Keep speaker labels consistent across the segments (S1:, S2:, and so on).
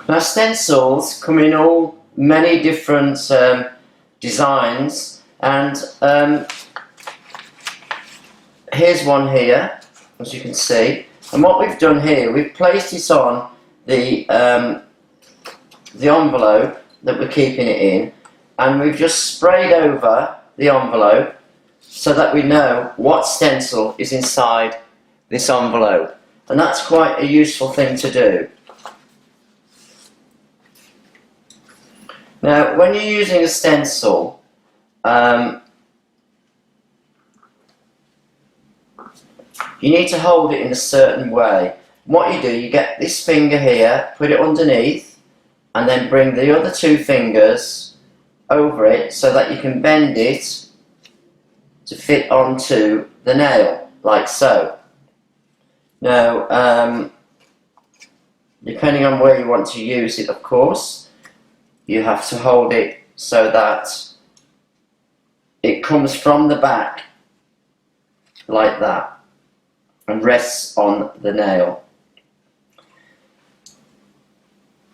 S1: Now stencils come in all many different designs, and here's one here, as you can see. And what we've done here, we've placed it on the envelope that we're keeping it in, and we've just sprayed over the envelope so that we know what stencil is inside this envelope. And that's quite a useful thing to do. Now, when you're using a stencil, you need to hold it in a certain way. What you do, you get this finger here, put it underneath, and then bring the other two fingers over it so that you can bend it to fit onto the nail, like so. Now, depending on where you want to use it, of course, you have to hold it so that it comes from the back, like that, and rests on the nail.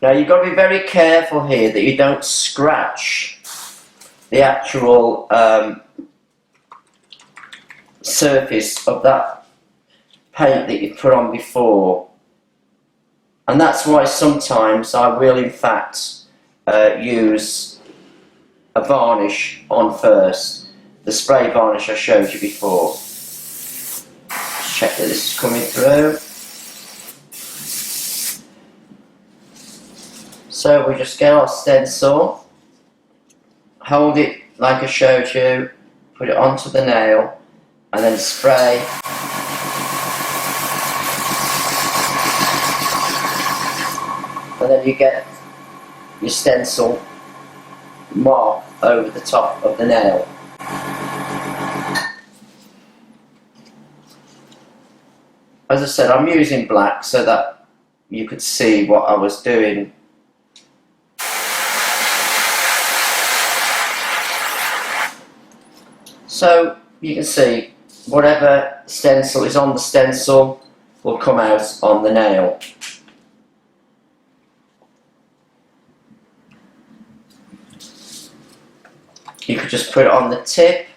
S1: Now you've got to be very careful here that you don't scratch the actual surface of that paint that you put on before. And that's why sometimes I will in fact use a varnish on first, the spray varnish I showed you before. Just check that this is coming through. So we just get our stencil, hold it like I showed you, put it onto the nail, and then spray. And then you get your stencil mark over the top of the nail. As I said, I'm using black so that you could see what I was doing. So you can see whatever stencil is on the stencil will come out on the nail. You could just put it on the tip,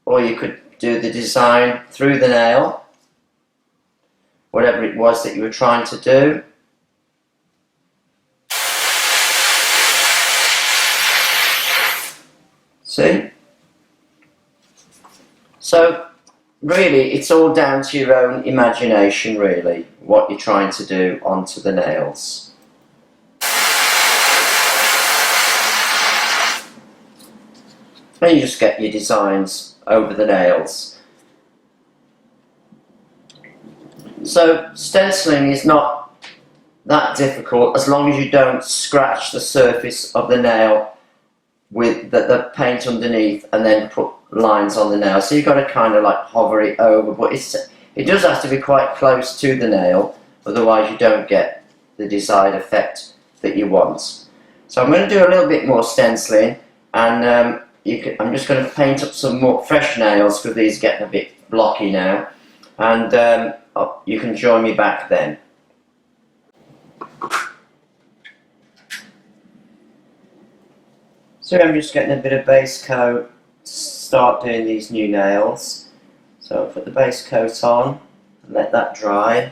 S1: or you could do the design through the nail, whatever it was that you were trying to do. See? So really it's all down to your own imagination, really, what you're trying to do onto the nails. And you just get your designs over the nails. So stenciling is not that difficult as long as you don't scratch the surface of the nail with the paint underneath and then put lines on the nail. So you've got to kind of like hover it over, but it does have to be quite close to the nail, otherwise you don't get the desired effect that you want. So I'm going to do a little bit more stenciling, and I'm just going to paint up some more fresh nails because these are getting a bit blocky now, and you can join me back then. So I'm just getting a bit of base coat to start doing these new nails. So I'll put the base coat on and let that dry.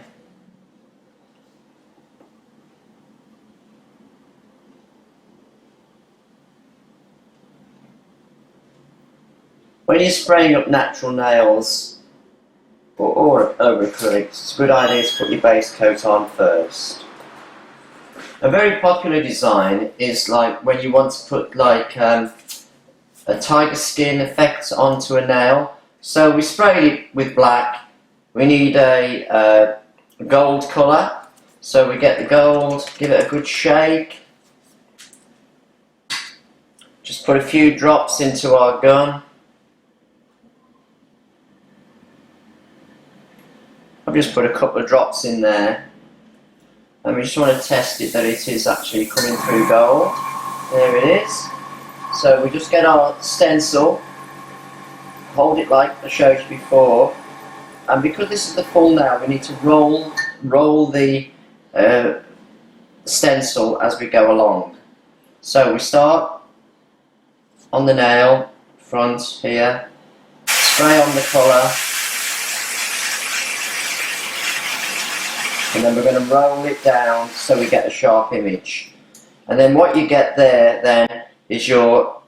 S1: When you're spraying up natural nails or over acrylics, it's a good idea to put your base coat on first. A very popular design is like when you want to put like a tiger skin effect onto a nail. So we sprayed it with black. We need a gold colour. So we get the gold, give it a good shake. Just put a few drops into our gun. I've just put a couple of drops in there. And we just want to test it that it is actually coming through gold. There it is. So we just get our stencil, hold it like I showed you before, and because this is the full nail, we need to roll the stencil as we go along. So we start on the nail front here, spray on the colour, and then we're going to roll it down so we get a sharp image. And then what you get there then is your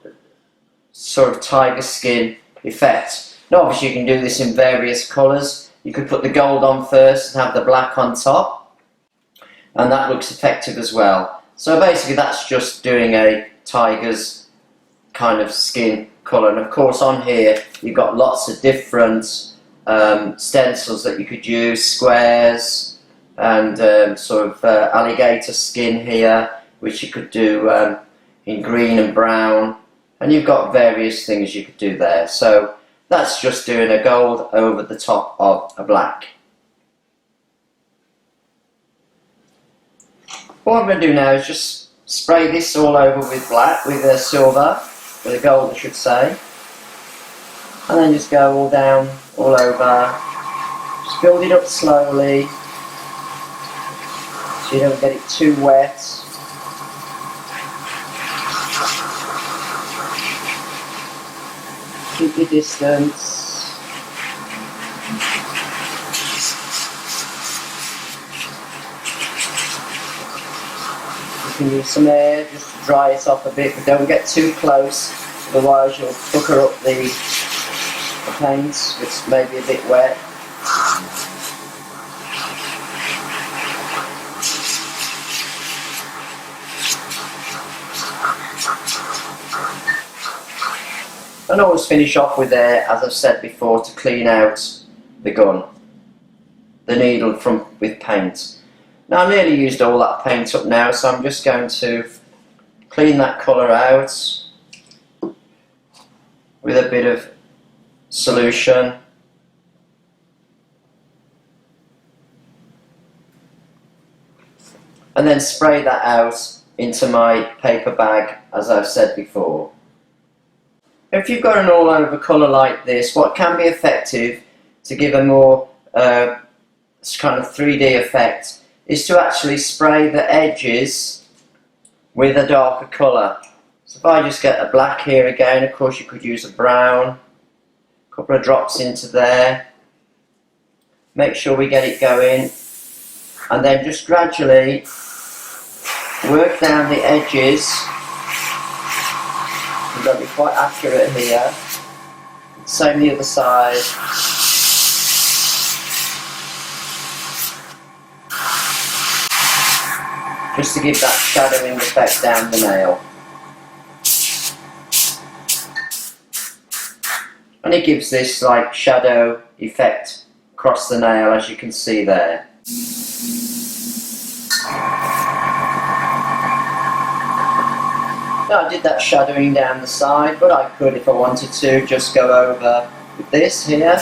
S1: sort of tiger skin effect. Now obviously you can do this in various colours. You could put the gold on first and have the black on top, and that looks effective as well. So basically that's just doing a tiger's kind of skin colour. And of course on here you've got lots of different stencils that you could use, squares and sort of alligator skin here, which you could do in green and brown, and you've got various things you could do there. So that's just doing a gold over the top of a black. What I'm going to do now is just spray this all over with black, with a silver, with a gold I should say, and then just go all down, all over. Just build it up slowly so you don't get it too wet. Keep your distance. You can use some air just to dry it off a bit, but don't get too close, otherwise you'll pucker up the paint, which may be a bit wet. And always finish off with air, as I've said before, to clean out the gun, the needle with paint. Now I've nearly used all that paint up now, so I'm just going to clean that colour out with a bit of solution. And then spray that out into my paper bag, as I've said before. If you've got an all-over colour like this, what can be effective to give a more kind of 3D effect is to actually spray the edges with a darker colour. So if I just get a black here again, of course you could use a brown, a couple of drops into there, make sure we get it going, and then just gradually work down the edges. We've got to be quite accurate here. Same the other side. Just to give that shadowing effect down the nail. And it gives this like shadow effect across the nail, as you can see there. Now I did that shadowing down the side, but I could, if I wanted to, just go over with this here.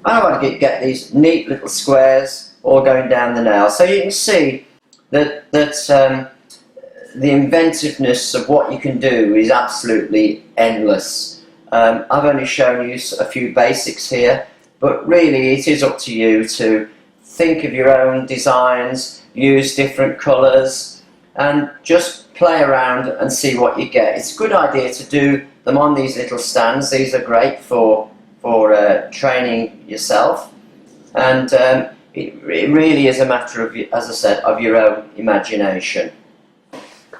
S1: And I want to get these neat little squares all going down the nail. So you can see that the inventiveness of what you can do is absolutely endless. I've only shown you a few basics here, but really it is up to you to think of your own designs, use different colours, and just play around and see what you get. It's a good idea to do them on these little stands. These are great for training yourself, and it really is a matter of, as I said, of your own imagination.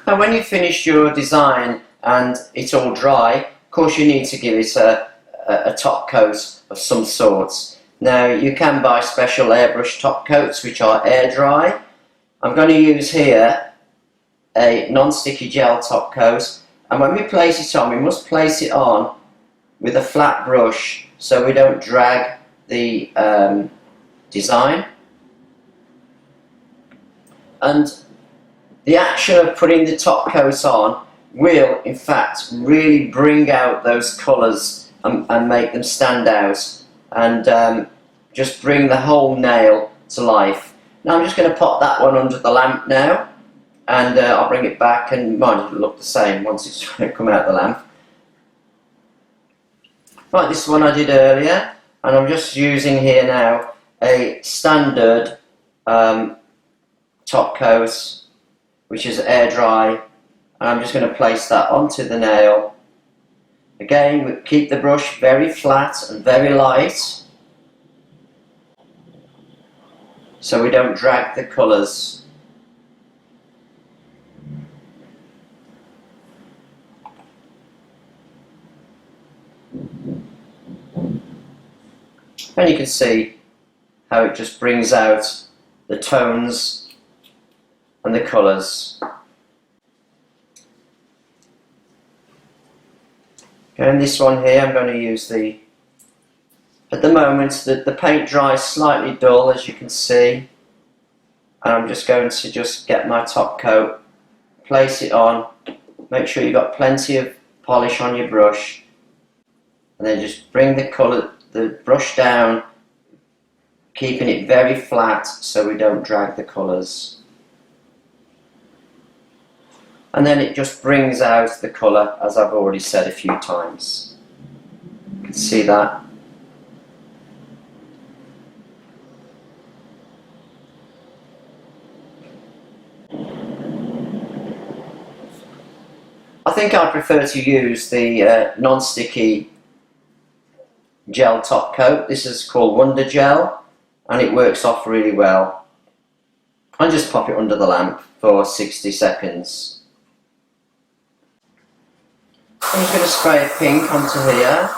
S1: Now when you've finished your design and it's all dry, of course you need to give it a top coat of some sorts. Now you can buy special airbrush top coats which are air dry. I'm going to use here a non-sticky gel top coat, and when we place it on, we must place it on with a flat brush so we don't drag the design. And the action of putting the top coat on will in fact really bring out those colours and make them stand out, and just bring the whole nail to life. Now I'm just going to pop that one under the lamp now, and I'll bring it back, and mine will look the same once it's come out of the lamp. Right, this one I did earlier, and I'm just using here now a standard top coat, which is air dry, and I'm just going to place that onto the nail. Again, keep the brush very flat and very light, so we don't drag the colours. And you can see how it just brings out the tones and the colours. Okay, and this one here, I'm going to use at the moment, the paint dries slightly dull, as you can see. And I'm just going to get my top coat, place it on, make sure you've got plenty of polish on your brush, and then just bring the brush down, keeping it very flat so we don't drag the colours. And then it just brings out the colour, as I've already said a few times. You can see that. I think I prefer to use the non-sticky gel top coat. This is called Wonder Gel, and it works off really well. I just pop it under the lamp for 60 seconds. I'm just going to spray pink onto here.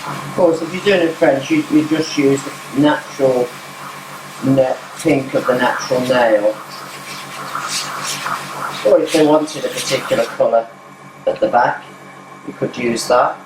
S1: Of course, if you're doing it French, you just use the natural pink of the natural nail. Or if they wanted a particular colour at the back, you could use that.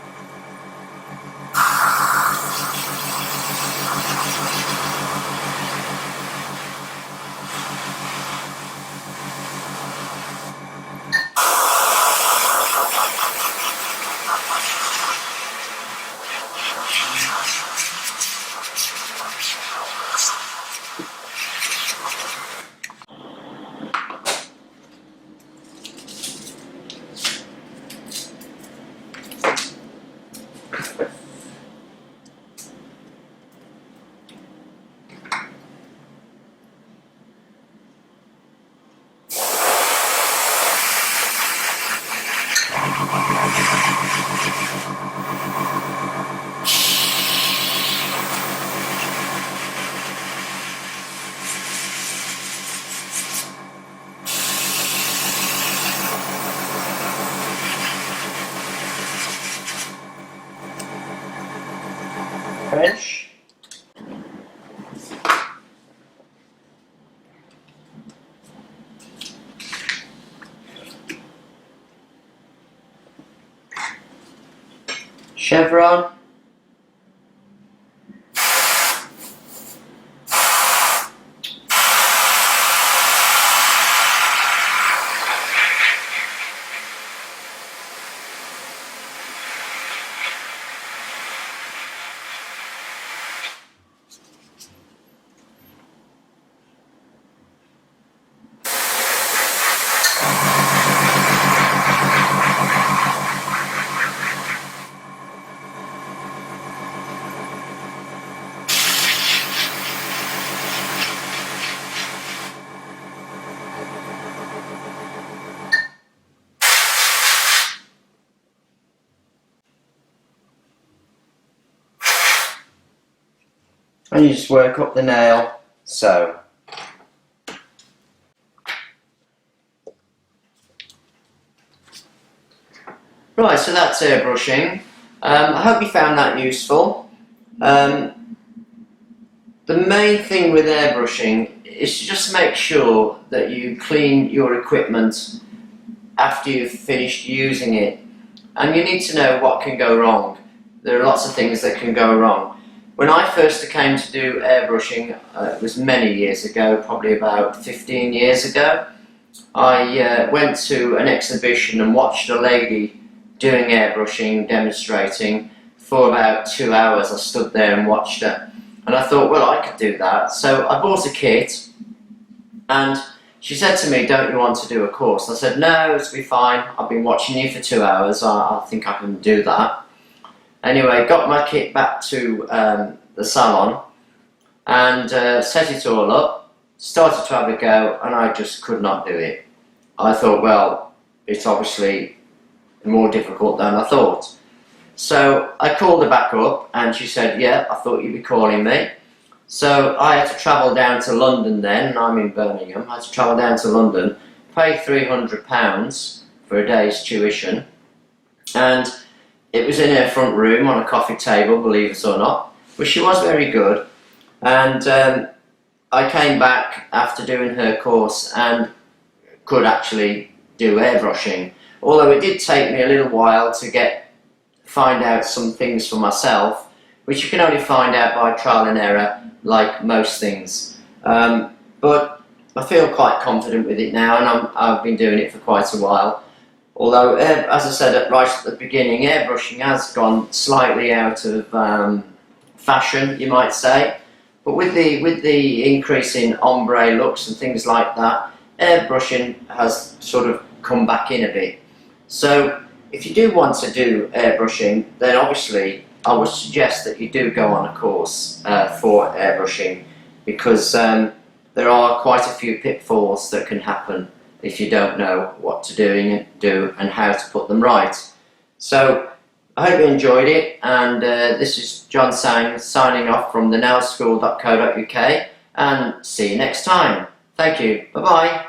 S1: French. Chevron. And you just work up the nail, so. Right, so that's airbrushing. I hope you found that useful. The main thing with airbrushing is to just make sure that you clean your equipment after you've finished using it. And you need to know what can go wrong. There are lots of things that can go wrong. When I first came to do airbrushing, it was many years ago, probably about 15 years ago, I went to an exhibition and watched a lady doing airbrushing, demonstrating, for about 2 hours. I stood there and watched her. And I thought, well, I could do that. So I bought a kit, and she said to me, don't you want to do a course? I said, no, it'll be fine. I've been watching you for 2 hours. I think I can do that. Anyway, got my kit back to the salon and set it all up, started to have a go, and I just could not do it. I thought, well, it's obviously more difficult than I thought. So I called her back up and she said, yeah, I thought you'd be calling me. So I had to travel down to London then, and I'm in Birmingham. I had to travel down to London, pay £300 for a day's tuition, and it was in her front room on a coffee table, believe it or not. But she was very good, and I came back after doing her course and could actually do airbrushing. Although it did take me a little while to find out some things for myself, which you can only find out by trial and error, like most things. But I feel quite confident with it now, and I've been doing it for quite a while. Although, as I said right at the beginning, airbrushing has gone slightly out of fashion, you might say. But with the increase in ombre looks and things like that, airbrushing has sort of come back in a bit. So if you do want to do airbrushing, then obviously I would suggest that you do go on a course for airbrushing, because there are quite a few pitfalls that can happen if you don't know what to do and how to put them right. So I hope you enjoyed it, and this is John Sang signing off from the nailschool.co.uk, and see you next time. Thank you. Bye bye.